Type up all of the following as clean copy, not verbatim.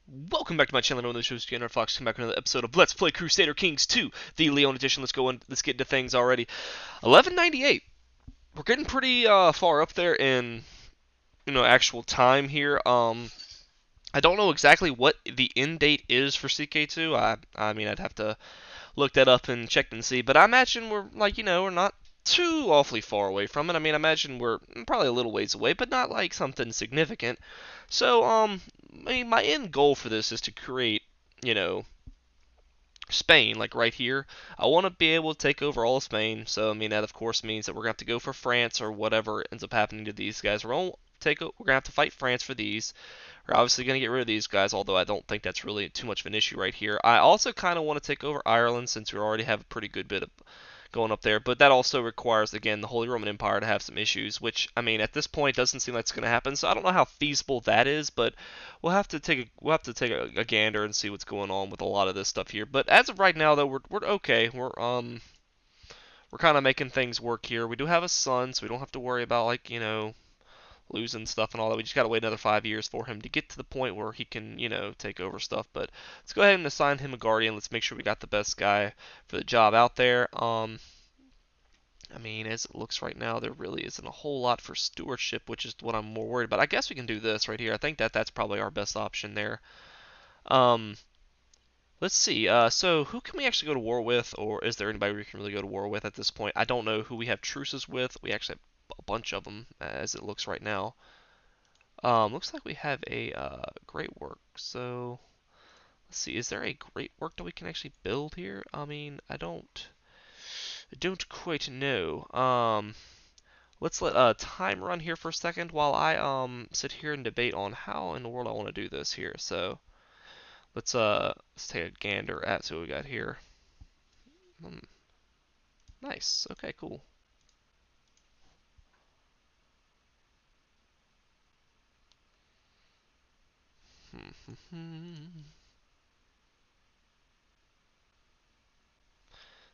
Welcome back to my channel. I know this is Scanner Fox. Come back with another episode of Let's Play Crusader Kings 2, the Leon edition. Let's go and let's get into things already. 1198. We're getting pretty far up there in actual time here. I don't know exactly what the end date is for CK2. I mean I'd have to look that up and check and see. But I imagine we're we're not too awfully far away from it. I mean I imagine we're probably a little ways away, but not like something significant. So I mean my end goal for this is to create you know Spain, like right here. I want to be able to take over all of Spain. So I mean that of course means that we're gonna have to go for France or whatever ends up happening to these guys. We're gonna have to fight France for these. We're obviously gonna get rid of these guys, although I don't think that's really too much of an issue right here. I also kind of want to take over Ireland since we already have a pretty good bit of going up there, but that also requires again the Holy Roman Empire to have some issues, which I mean at this point doesn't seem like it's going to happen. So I don't know how feasible that is, but we'll have to take a gander and see what's going on with a lot of this stuff here. But as of right now, though, we're okay. We're kind of making things work here. We do have a son, so we don't have to worry about like losing stuff and all that. We just got to wait another 5 years for him to get to the point where he can, take over stuff. But let's go ahead and assign him a guardian. Let's make sure we got the best guy for the job out there. I mean, as it looks right now, there really isn't a whole lot for stewardship, which is what I'm more worried about. I guess we can do this right here. I think that's probably our best option there. Um, let's see. So who can we actually go to war with, or is there anybody we can really go to war with at this point? I don't know who we have truces with. We actually have a bunch of them, as it looks right now. Looks like we have a great work. So let's see. Is there a great work that we can actually build here? I mean, I don't quite know. Let's let time run here for a second while I sit here and debate on how in the world I want to do this here. So let's take a gander at see what we got here. Hmm, nice. Okay, cool.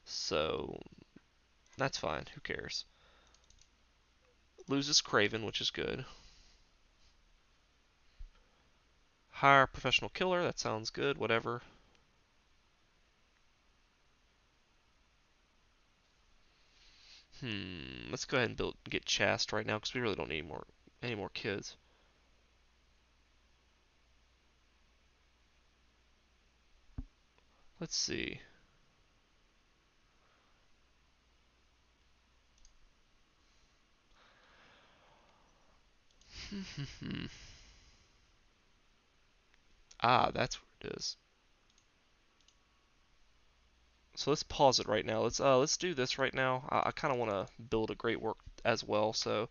So that's fine. Who cares? Loses Craven, which is good. Hire professional killer. That sounds good. Whatever. Let's go ahead and get Chast right now because we really don't need any more kids. Let's see. Ah, that's where it is. So let's pause it right now. Let's do this right now. I kind of want to build a great work as well. So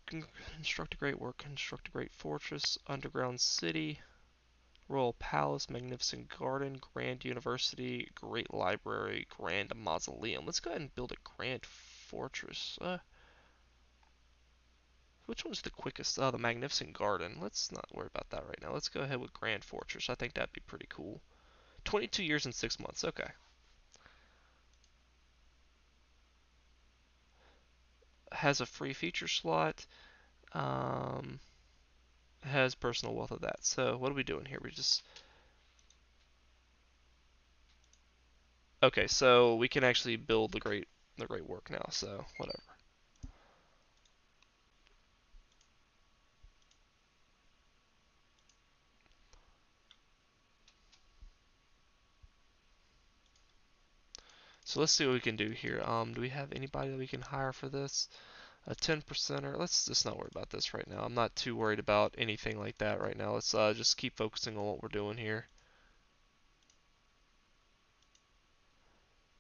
construct a great work, construct a great fortress, underground city, royal palace, magnificent garden, grand university, great library, grand mausoleum. Let's go ahead and build a grand fortress. Which one's the quickest? The magnificent garden. Let's not worry about that right now. Let's go ahead with grand fortress. I think that'd be pretty cool. 22 years and 6 months. Okay. Has a free feature slot. Um, has personal wealth of that. So what are we doing here? We just okay. So we can actually build the great work now. So whatever. So let's see what we can do here. Do we have anybody that we can hire for this? A 10%er. Let's just not worry about this right now. I'm not too worried about anything like that right now. Let's just keep focusing on what we're doing here.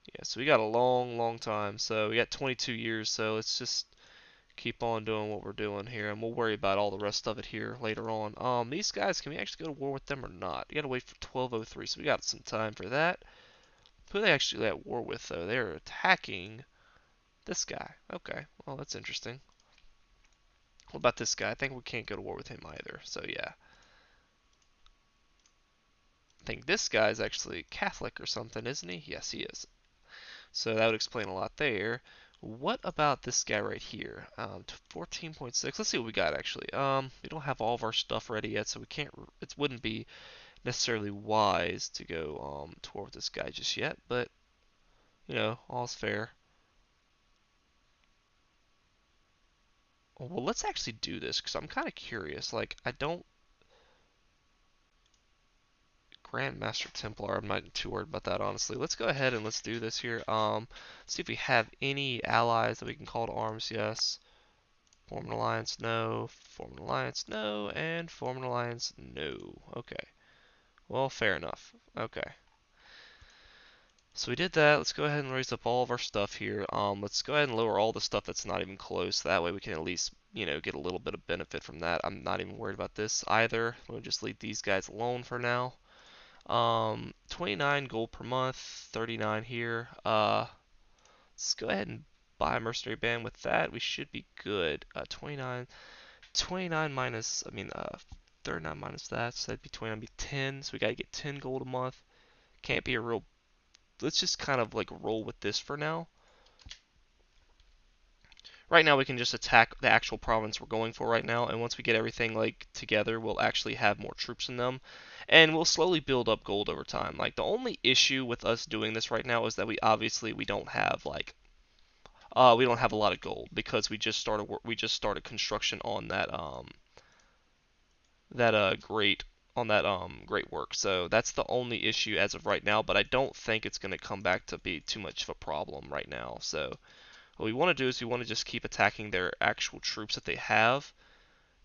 Yeah, so we got a long, long time. So we got 22 years. So let's just keep on doing what we're doing here, and we'll worry about all the rest of it here later on. These guys, can we actually go to war with them or not? You gotta wait for 1203, so we got some time for that. Who are they actually at war with, though? They're attacking this guy. Okay, well, that's interesting. What about this guy? I think we can't go to war with him either, so yeah. I think this guy's actually Catholic or something, isn't he? Yes, he is. So that would explain a lot there. What about this guy right here? 14.6. Let's see what we got actually. We don't have all of our stuff ready yet, so we can't. It wouldn't be necessarily wise to go to war with this guy just yet, but all's fair. Well, let's actually do this because I'm kind of curious. Like, I don't Grandmaster Templar. I'm not too worried about that, honestly. Let's go ahead and let's do this here. See if we have any allies that we can call to arms. Yes. Form an alliance. No. Form an alliance. No. And form an alliance. No. Okay. Well, fair enough. Okay. So we did that. Let's go ahead and raise up all of our stuff here. Let's go ahead and lower all the stuff that's not even close. That way we can at least, get a little bit of benefit from that. I'm not even worried about this either. We'll just leave these guys alone for now. 29 gold per month, 39 here. Let's go ahead and buy a mercenary band with that. We should be good. 29 minus, 39 minus that, so that'd be 29, be 10. So we gotta get 10 gold a month. Can't be a real. Let's just kind of like roll with this for now. Right now we can just attack the actual province we're going for right now, and once we get everything like together, we'll actually have more troops in them, and we'll slowly build up gold over time. Like the only issue with us doing this right now is that we don't have we don't have a lot of gold because we just started construction on that great great work. So that's the only issue as of right now, but I don't think it's going to come back to be too much of a problem right now. So what we want to do is we want to just keep attacking their actual troops that they have.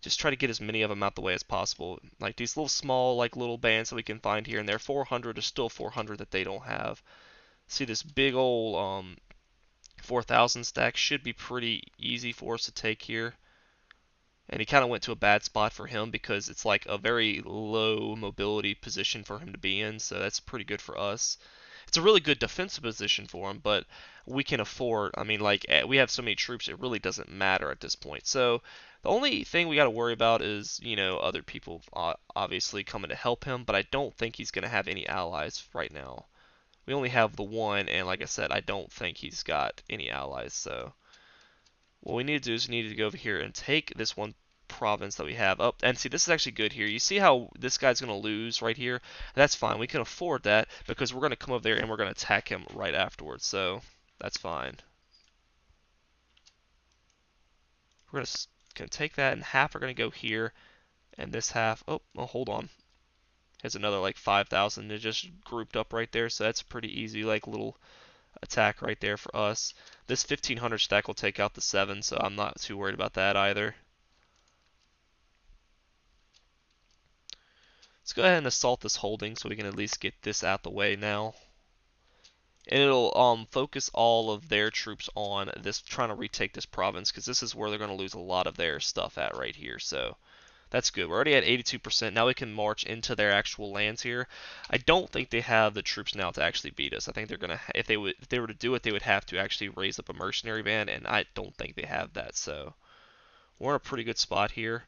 Just try to get as many of them out the way as possible. Like these little small, like little bands that we can find here and there. 400 is still 400 that they don't have. See this big old 4,000 stack should be pretty easy for us to take here. And he kind of went to a bad spot for him because it's like a very low mobility position for him to be in. So that's pretty good for us. It's a really good defensive position for him, but we can afford. I mean, like we have so many troops, it really doesn't matter at this point. So the only thing we got to worry about is, other people obviously coming to help him, but I don't think he's going to have any allies right now. We only have the one, and like I said, I don't think he's got any allies. So what we need to do is we need to go over here and take this one province that we have up. And see, this is actually good here. You see how this guy's going to lose right here? That's fine. We can afford that because we're going to come over there and we're going to attack him right afterwards. So that's fine. We're going to take that, and half are going to go here, and this half. Oh, well, hold on. Has another like 5,000. It just grouped up right there. So that's pretty easy, like little attack right there for us. This 1,500 stack will take out the 7, so I'm not too worried about that either. Let's go ahead and assault this holding so we can at least get this out the way now. And it'll focus all of their troops on this, trying to retake this province, because this is where they're going to lose a lot of their stuff at right here. So that's good. We're already at 82%. Now we can march into their actual lands here. I don't think they have the troops now to actually beat us. I think they're gonna, if they were to do it, they would have to actually raise up a mercenary band, and I don't think they have that. So we're in a pretty good spot here.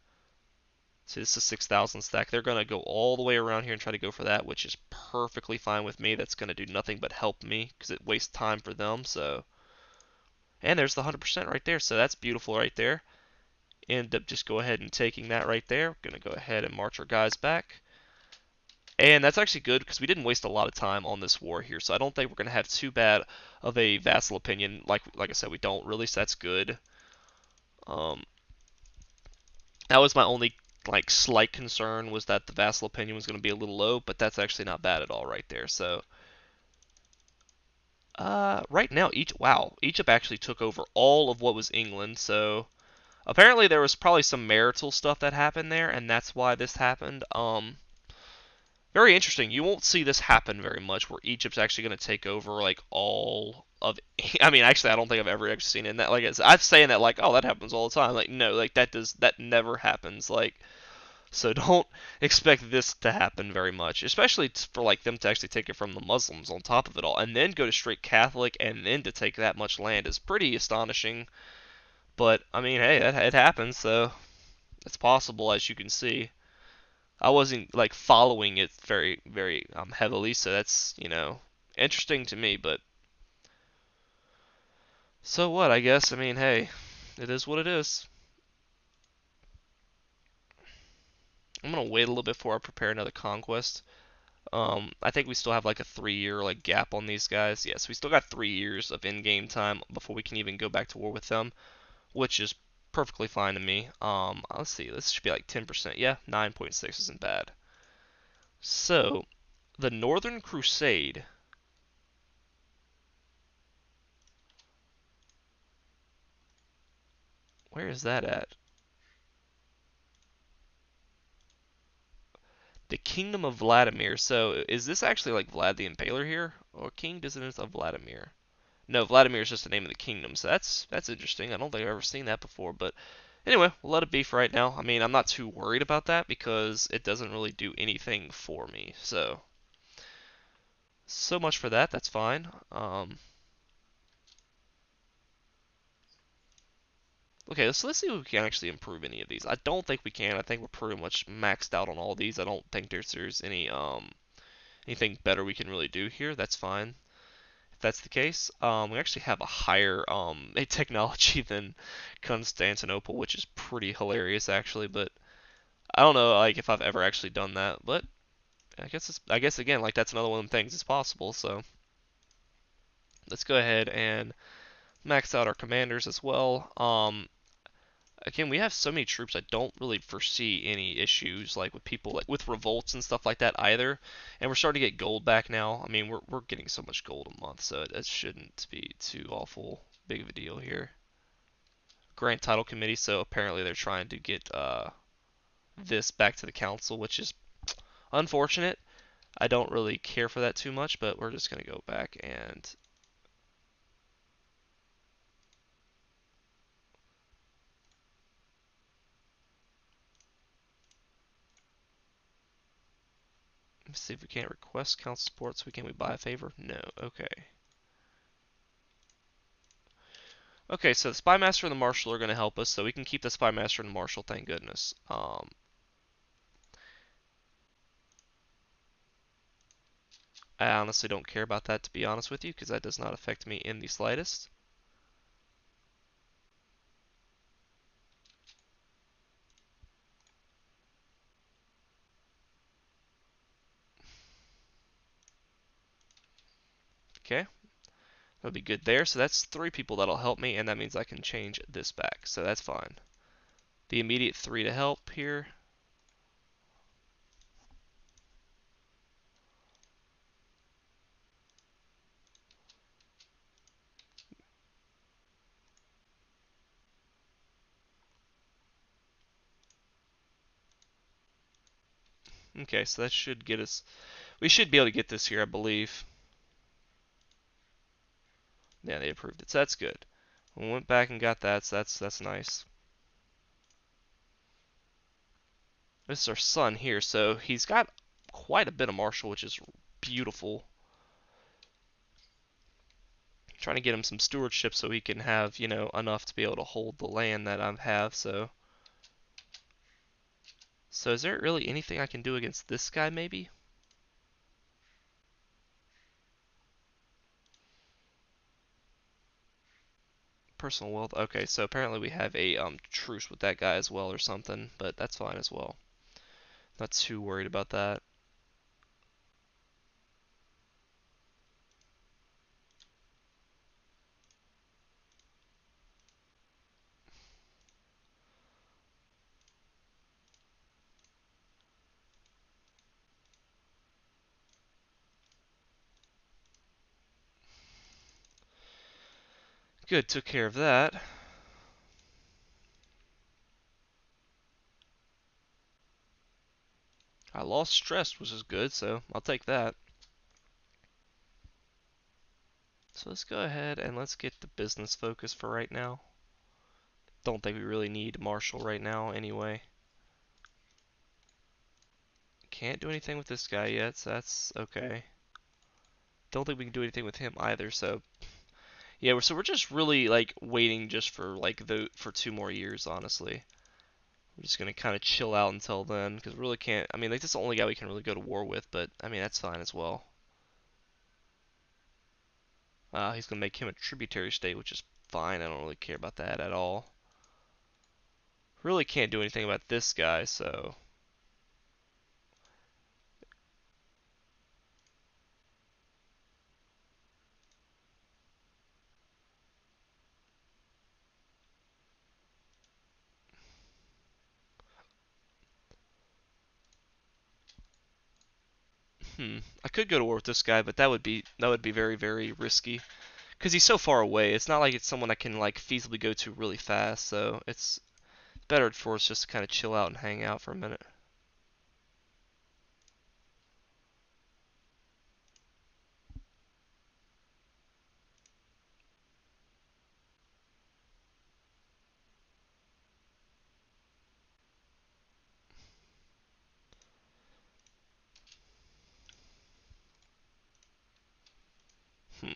See, this is 6,000 stack. They're going to go all the way around here and try to go for that, which is perfectly fine with me. That's going to do nothing but help me because it wastes time for them. So, and there's the 100% right there. So that's beautiful right there. End up just go ahead and taking that right there. Going to go ahead and march our guys back. And that's actually good because we didn't waste a lot of time on this war here. So I don't think we're going to have too bad of a vassal opinion. Like I said, we don't really. So that's good. Um, that was my only like slight concern, was that the vassal opinion was going to be a little low, but that's actually not bad at all right there. So right now Egypt actually took over all of what was England. So apparently there was probably some marital stuff that happened there, and that's why this happened. Very interesting. You won't see this happen very much, where Egypt's actually going to take over like all of. I mean, actually, I don't think I've ever actually seen it. And that, like, I'm saying that like, oh, that happens all the time. Like, no, like that never happens. Like, so don't expect this to happen very much, especially for like them to actually take it from the Muslims on top of it all, and then go to straight Catholic, and then to take that much land is pretty astonishing. But I mean, hey, it happens, so it's possible, as you can see. I wasn't like following it very, very heavily, so that's interesting to me. But so what? I guess. I mean, hey, it is what it is. I'm gonna wait a little bit before I prepare another conquest. I think we still have like a 3 year like gap on these guys. Yes, we still got 3 years of in-game time before we can even go back to war with them, which is perfectly fine to me. Let's see, this should be like 10%. Yeah, 9.6 isn't bad. So, the Northern Crusade. Where is that at? The Kingdom of Vladimir. So, is this actually like Vlad the Impaler here? Or King Descendants of Vladimir? No, Vladimir is just the name of the kingdom, so that's interesting. I don't think I've ever seen that before, but anyway, we'll let it be for right now. I mean, I'm not too worried about that because it doesn't really do anything for me. So much for that. That's fine. Okay, so let's see if we can actually improve any of these. I don't think we can. I think we're pretty much maxed out on all these. I don't think there's any anything better we can really do here. That's fine. If that's the case, we actually have a higher a technology than Constantinople, which is pretty hilarious actually. But I don't know like if I've ever actually done that. But I guess again like that's another one of the things. It's possible. So let's go ahead and max out our commanders as well. Again, we have so many troops. I don't really foresee any issues like with people like with revolts and stuff like that either. And we're starting to get gold back now. I mean, we're getting so much gold a month, so it shouldn't be too awful big of a deal here. Grand Title Committee. So apparently they're trying to get this back to the council, which is unfortunate. I don't really care for that too much, but we're just gonna go back and see if we can't request council support. So can we buy a favor? No. Okay. Okay, so the Spy Master and the Marshal are going to help us, so we can keep the Spy Master and the Marshal, thank goodness. I honestly don't care about that, to be honest with you, because that does not affect me in the slightest. Okay, that'll be good there. So that's 3 people that'll help me, and that means I can change this back, so that's fine. The immediate 3 to help here. Okay, so that should get us. We should be able to get this here, I believe. Yeah, they approved it, so that's good. We went back and got that, so that's nice. This is our son here, so he's got quite a bit of martial, which is beautiful. Trying to get him some stewardship so he can have, you know, enough to be able to hold the land that I have, so. So is there really anything I can do against this guy, maybe? Personal wealth. Okay, so apparently we have a truce with that guy as well or something, but that's fine as well. Not too worried about that. Good, took care of that. I lost stress, which is good, so I'll take that. So let's go ahead and let's get the business focus for right now. Don't think we really need Marshall right now anyway. Can't do anything with this guy yet, so that's okay. Don't think we can do anything with him either, so yeah, we're just really like waiting just for like the for 2 more years, honestly. We're just gonna kind of chill out until then, because we really can't. I mean, like this is the only guy we can really go to war with, but I mean that's fine as well. He's gonna make him a tributary state, which is fine. I don't really care about that at all. Really can't do anything about this guy, so I could go to war with this guy, but that would be very, very risky. Because he's so far away. It's not like it's someone I can like feasibly go to really fast, so it's better for us just to kind of chill out and hang out for a minute. Hmm.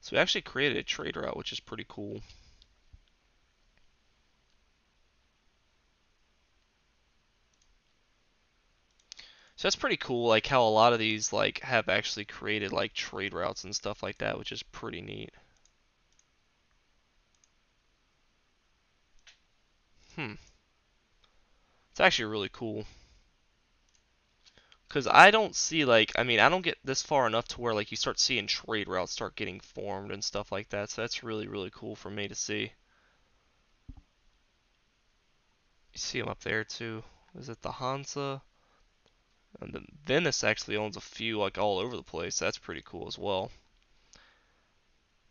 So we actually created a trade route, which is pretty cool. So that's pretty cool, like how a lot of these like have actually created like trade routes and stuff like that, which is pretty neat. Hmm. It's actually really cool. Because I don't see like, I mean, I don't get this far enough to where like you start seeing trade routes start getting formed and stuff like that. So that's really, really cool for me to see. You see them up there too. Is it the Hansa? And then Venice actually owns a few like all over the place. That's pretty cool as well.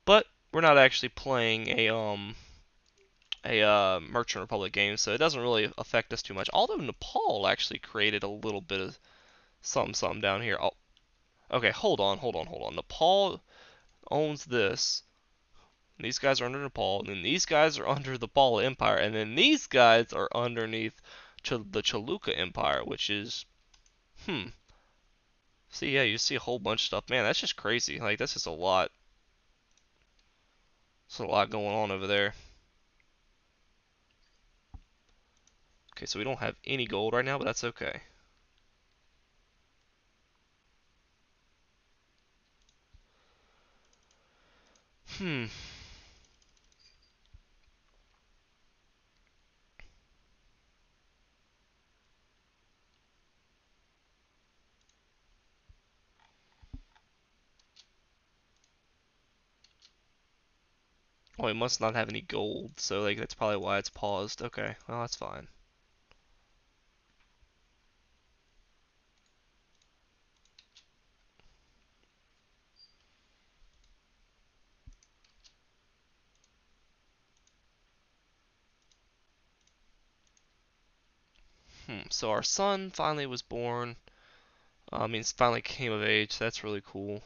But we're not actually playing a Merchant Republic game, so it doesn't really affect us too much. Although Nepal actually created a little bit of something down here. Oh, okay, hold on. Nepal owns this. These guys are under Nepal, and then these guys are under the Bala Empire, and then these guys are underneath the Chalukya Empire, which is hmm. See, yeah, you see a whole bunch of stuff. Man, that's just crazy. Like that's just a lot. There's a lot going on over there. Okay, so we don't have any gold right now, but that's okay. Hmm. Oh, it must not have any gold, so like that's probably why it's paused. Okay, well that's fine. So our son finally was born. Means finally came of age. So that's really cool.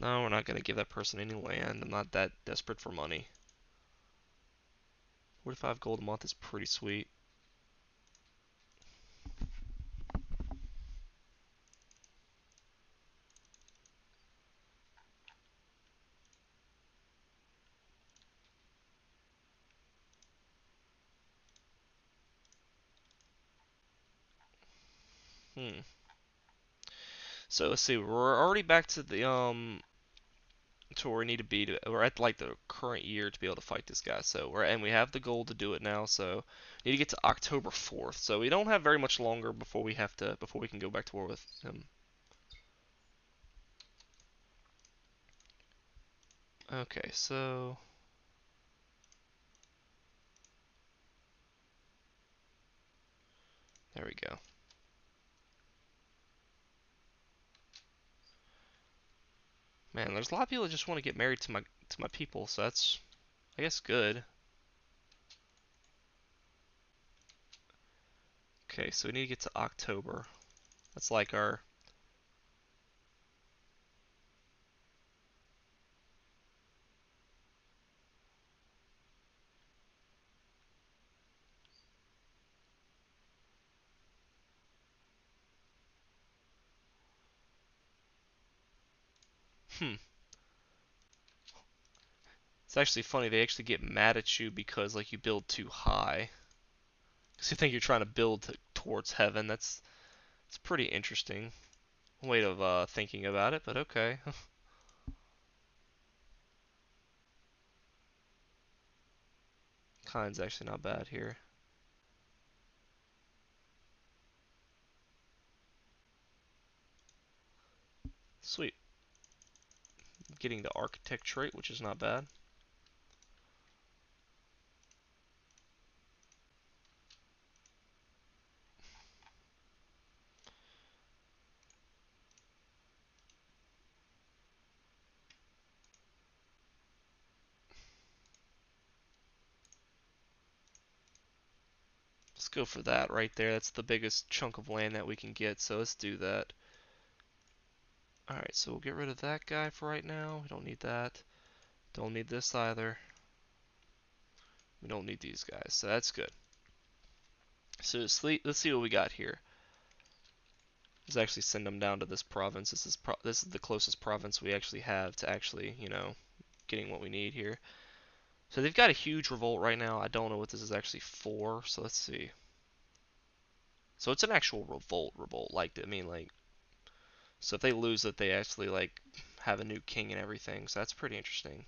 No, we're not gonna give that person any land. I'm not that desperate for money. 45 gold a month is pretty sweet. Hmm. So let's see. We're already back to the to where we need to be. We're at like the current year to be able to fight this guy. So we have the goal to do it now. So we need to get to October 4th. So we don't have very much longer before we can go back to war with him. Okay, so there we go. Man, there's a lot of people that just want to get married to my people, so that's I guess good. Okay, so we need to get to October. That's like our hmm. It's actually funny. They actually get mad at you because like you build too high. Because you think you're trying to build towards heaven. It's pretty interesting way of thinking about it, but okay. Kind's actually not bad here. Sweet. Getting the architect trait, which is not bad. go for that right there. That's the biggest chunk of land that we can get, so let's do that. Alright, so we'll get rid of that guy for right now. We don't need that. Don't need this either. We don't need these guys, so that's good. So let's see what we got here. Let's actually send them down to this province. This is the closest province we actually have to actually, you know, getting what we need here. So they've got a huge revolt right now. I don't know what this is actually for, so let's see. So it's an actual revolt. Like, I mean, like, so if they lose it, they actually, like, have a new king and everything. So that's pretty interesting.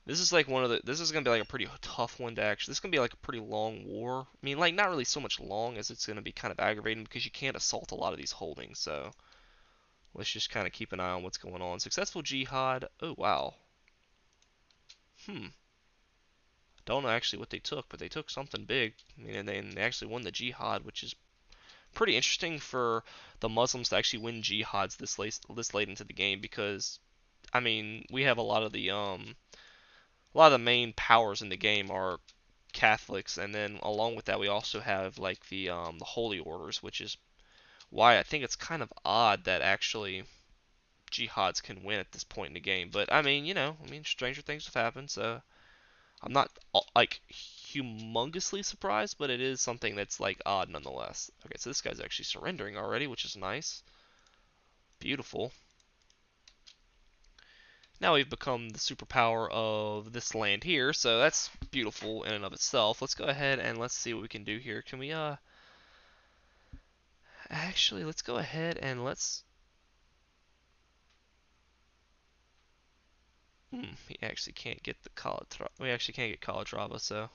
This is like this is gonna be like a pretty tough one to actually. This is gonna be like a pretty long war. I mean, like, not really so much long as it's gonna be kind of aggravating because you can't assault a lot of these holdings. So let's just kind of keep an eye on what's going on. Successful jihad. Oh wow. Don't know actually what they took, but they took something big. I mean, and they actually won the jihad, which is pretty interesting for the Muslims to actually win jihads this late into the game because I mean we have a lot of the main powers in the game are Catholics, and then along with that we also have like the holy orders, which is why I think it's kind of odd that actually jihads can win at this point in the game. But I mean, you know, I mean stranger things have happened, so I'm not like humongously surprised, but it is something that's like odd nonetheless. Okay, so this guy's actually surrendering already, which is nice. Beautiful. Now we've become the superpower of this land here, so that's beautiful in and of itself. Let's go ahead and let's see what we can do here. Can we, actually, let's go ahead and we actually can't get the we actually can't get Calatrava, so.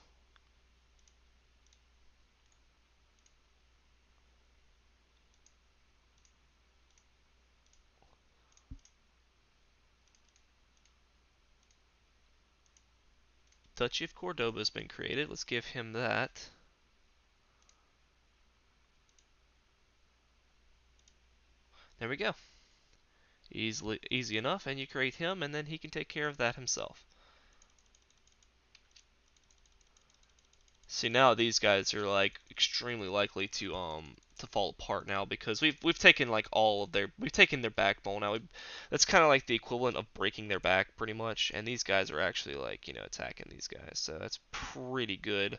Duchy of Cordoba has been created. Let's give him that. There we go. Easy enough, and you create him, and then he can take care of that himself. See, now these guys are like extremely likely to fall apart now because we've taken like we've taken their backbone now. That's kind of like the equivalent of breaking their back pretty much, and these guys are actually like, you know, attacking these guys. So that's pretty good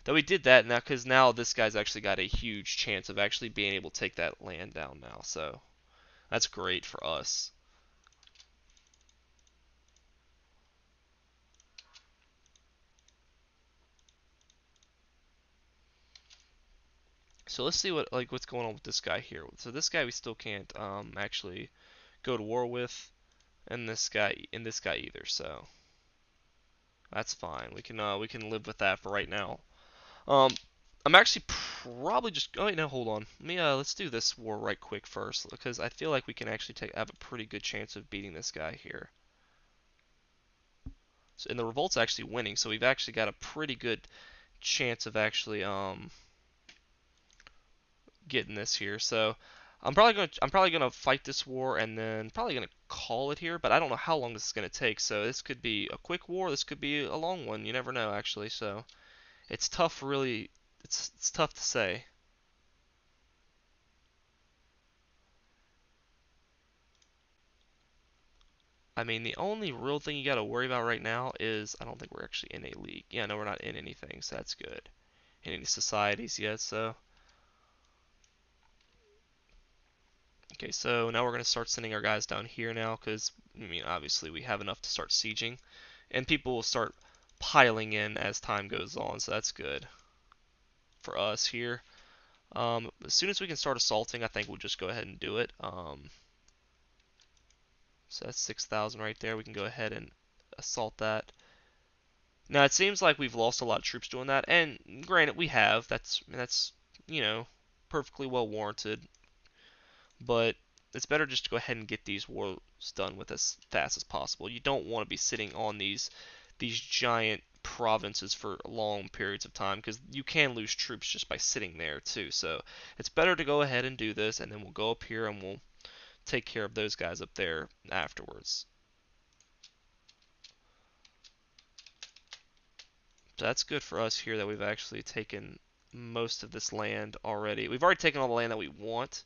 that we did that now because now this guy's actually got a huge chance of actually being able to take that land down now. So that's great for us. So let's see what's going on with this guy here. So this guy we still can't actually go to war with, and this guy either. So that's fine. We can live with that for right now. Um, I'm actually probably just. Oh wait, no, hold on. Let me let's do this war right quick first because I feel like we can actually have a pretty good chance of beating this guy here. So and the revolt's actually winning, so we've actually got a pretty good chance of actually getting this here. So I'm probably gonna fight this war and then probably gonna call it here. But I don't know how long this is gonna take. So this could be a quick war. This could be a long one. You never know actually. So it's tough, really. It's tough to say. I mean, the only real thing you gotta worry about right now is I don't think we're actually in a league. Yeah, no, we're not in anything, so that's good. In any societies yet, so. Okay, so now we're going to start sending our guys down here now because, I mean, obviously we have enough to start sieging. And people will start piling in as time goes on, so that's good for us here. As soon as we can start assaulting, I think we'll just go ahead and do it. So that's 6,000 right there. We can go ahead and assault that. Now, it seems like we've lost a lot of troops doing that, and granted, we have. That's you know, perfectly well warranted. But it's better just to go ahead and get these wars done with as fast as possible. You don't want to be sitting on these giant provinces for long periods of time because you can lose troops just by sitting there too. So it's better to go ahead and do this, and then we'll go up here and we'll take care of those guys up there afterwards. So that's good for us here that we've actually taken most of this land already. We've already taken all the land that we want,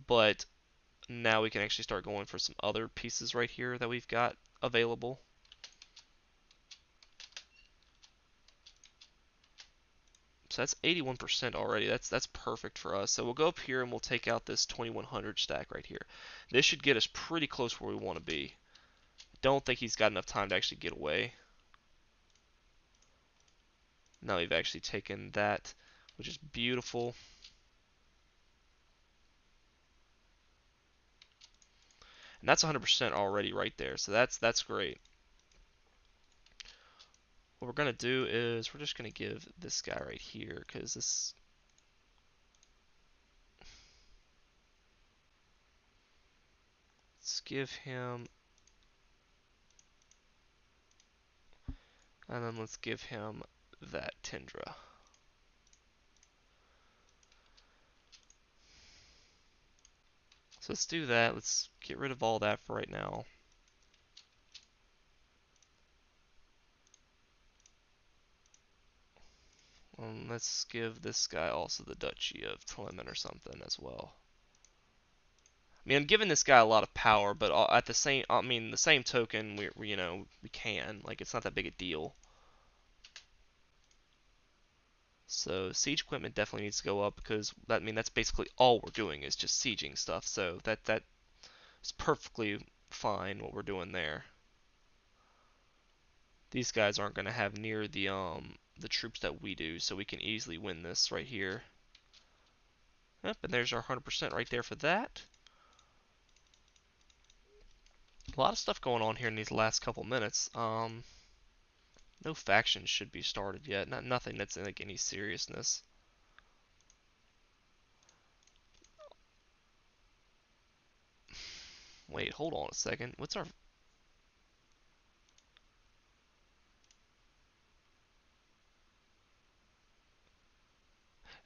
but now we can actually start going for some other pieces right here that we've got available. So that's 81% already. That's perfect for us. So we'll go up here and we'll take out this 2100 stack right here. This should get us pretty close where we want to be. Don't think he's got enough time to actually get away. Now we've actually taken that, which is beautiful. And that's 100% already right there. So that's great. What we're going to do is we're just going to give this guy right here, because this... Let's give him... And then let's give him that Tundra. So let's do that. Let's get rid of all that for right now. Let's give this guy also the Duchy of Tlemon or something as well. I mean, I'm giving this guy a lot of power, but at the same, I mean, the same token, we you know, we can. Like, it's not that big a deal. So siege equipment definitely needs to go up because that, I mean, that's basically all we're doing is just sieging stuff. So that is perfectly fine what we're doing there. These guys aren't going to have near the troops that we do, so we can easily win this right here. Yep, and there's our 100% right there for that. A lot of stuff going on here in these last couple minutes. No factions should be started yet. Nothing that's in like any seriousness. Wait, hold on a second. What's our...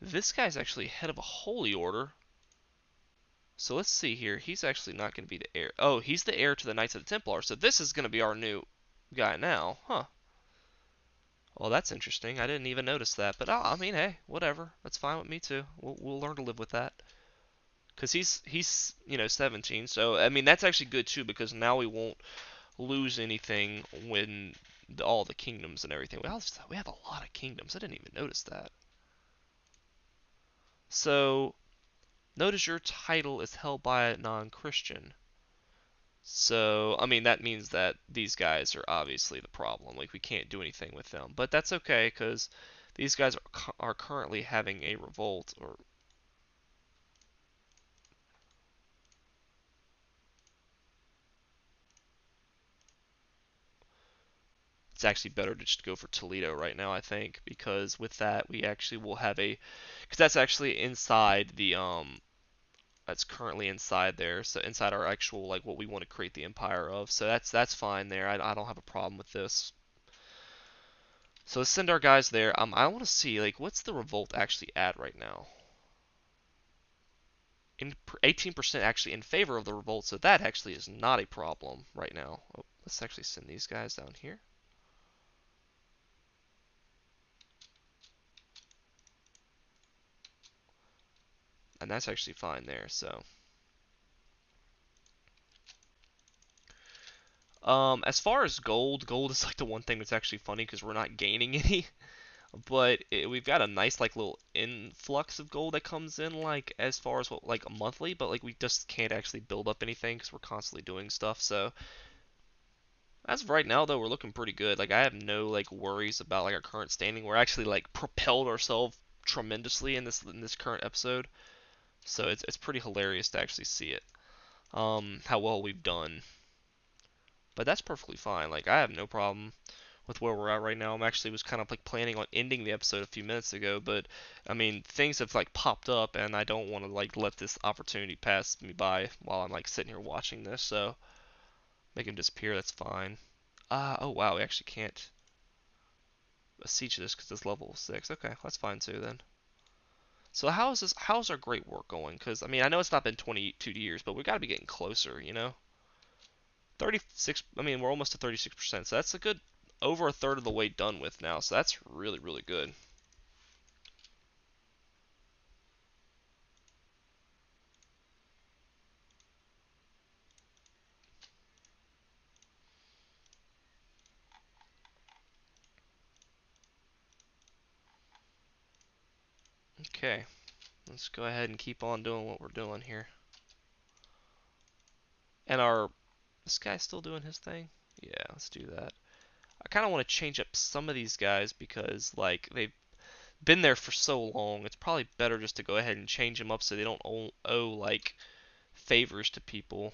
This guy's actually head of a holy order. So let's see here. He's actually not going to be the heir. Oh, he's the heir to the Knights of the Templar. So this is going to be our new guy now. Huh. Well, that's interesting. I didn't even notice that. But I mean, hey, whatever. That's fine with me too. We'll learn to live with that. Because he's you know 17. So I mean that's actually good too because now we won't lose anything when all the kingdoms and everything. We have a lot of kingdoms. I didn't even notice that. So notice your title is held by a non-Christian. So, I mean, that means that these guys are obviously the problem. Like, we can't do anything with them. But that's okay, because these guys are currently having a revolt, or... It's actually better to just go for Toledo right now, I think, because with that, we actually will have a... Because that's actually inside the, That's currently inside there, so inside our actual, like, what we want to create the empire of. So that's fine there. I don't have a problem with this. So let's send our guys there. I want to see, like, what's the revolt actually at right now? 18% actually in favor of the revolt, so that actually is not a problem right now. Oh, let's actually send these guys down here. And that's actually fine there, so. As far as gold is like the one thing that's actually funny because we're not gaining any. But we've got a nice like little influx of gold that comes in like as far as what like monthly, but like we just can't actually build up anything because we're constantly doing stuff. So as of right now though, we're looking pretty good. Like I have no like worries about like our current standing. We're actually like propelled ourselves tremendously in this current episode. So it's pretty hilarious to actually see it. How well we've done. But that's perfectly fine. Like I have no problem with where we're at right now. I'm actually was kind of like planning on ending the episode a few minutes ago, but I mean things have like popped up, and I don't want to like let this opportunity pass me by while I'm like sitting here watching this. So make him disappear. That's fine. Oh wow, we actually can't siege this because it's level 6. Okay, that's fine too then. So how's our great work going? Because I mean I know it's not been 22 years, but we got to be getting closer, you know. 36. I mean we're almost to 36%, so that's a good over a third of the way done with now, so that's really, really good. Okay, let's go ahead and keep on doing what we're doing here. And this guy's still doing his thing? Yeah, let's do that. I kind of want to change up some of these guys because, like, they've been there for so long. It's probably better just to go ahead and change them up so they don't owe like, favors to people.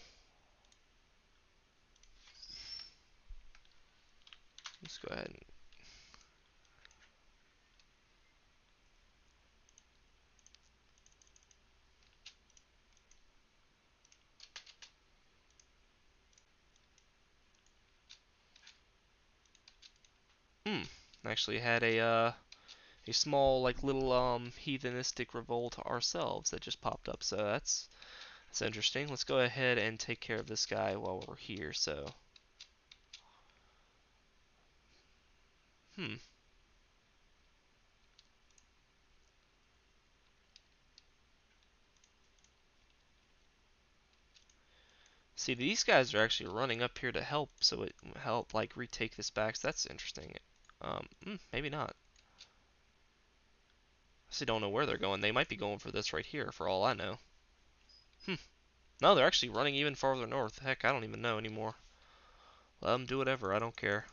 Let's go ahead and... Actually had a small, like, little, heathenistic revolt ourselves that just popped up, so that's interesting. Let's go ahead and take care of this guy while we're here, so... Hmm. See, these guys are actually running up here to help, so it help, like, retake this back, so that's interesting. Maybe not. I actually don't know where they're going. They might be going for this right here, for all I know. No, they're actually running even farther north. Heck, I don't even know anymore. Let them do whatever, I don't care.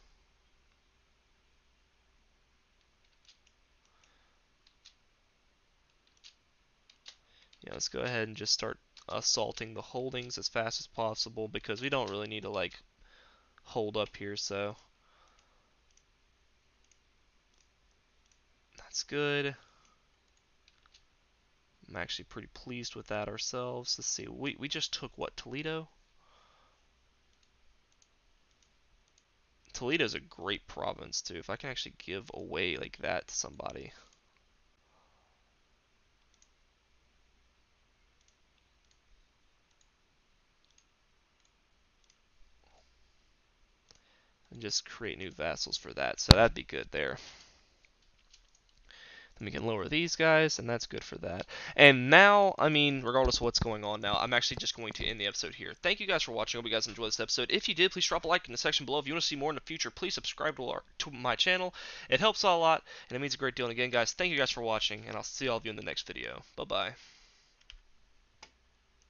Yeah, let's go ahead and just start assaulting the holdings as fast as possible because we don't really need to, like, hold up here, so... That's good. I'm actually pretty pleased with that ourselves. Let's see, we just took, what, Toledo? Toledo's a great province, too. If I can actually give away like that to somebody. And just create new vassals for that, so that'd be good there. Then we can lower these guys, and that's good for that. And now, I mean, regardless of what's going on now, I'm actually just going to end the episode here. Thank you guys for watching. I hope you guys enjoyed this episode. If you did, please drop a like in the section below. If you want to see more in the future, please subscribe to my channel. It helps out a lot, and it means a great deal. And again, guys, thank you guys for watching, and I'll see all of you in the next video. Bye-bye.